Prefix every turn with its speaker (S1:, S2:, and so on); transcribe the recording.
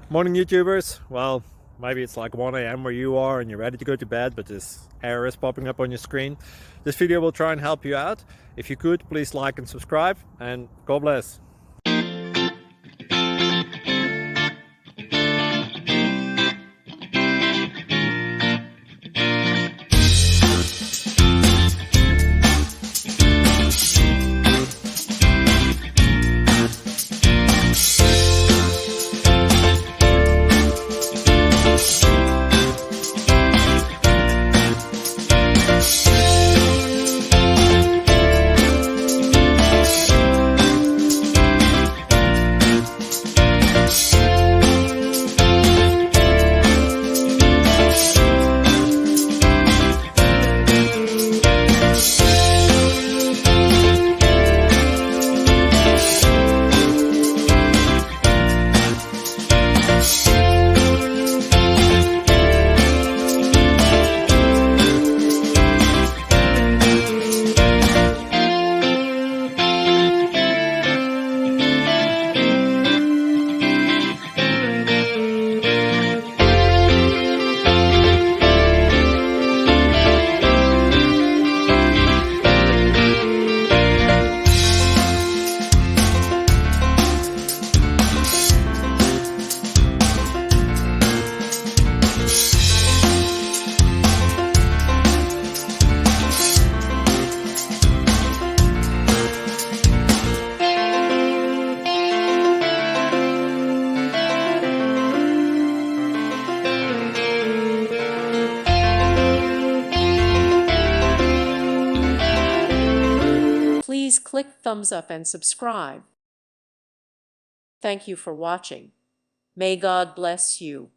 S1: Morning YouTubers. Well, maybe it's like 1 a.m. where you are and you're ready to go to bed, but this error is popping up on your screen. This video will try and help you out. If you could, please like and subscribe, and God bless.
S2: Please click thumbs up and subscribe. Thank you for watching. May God bless you.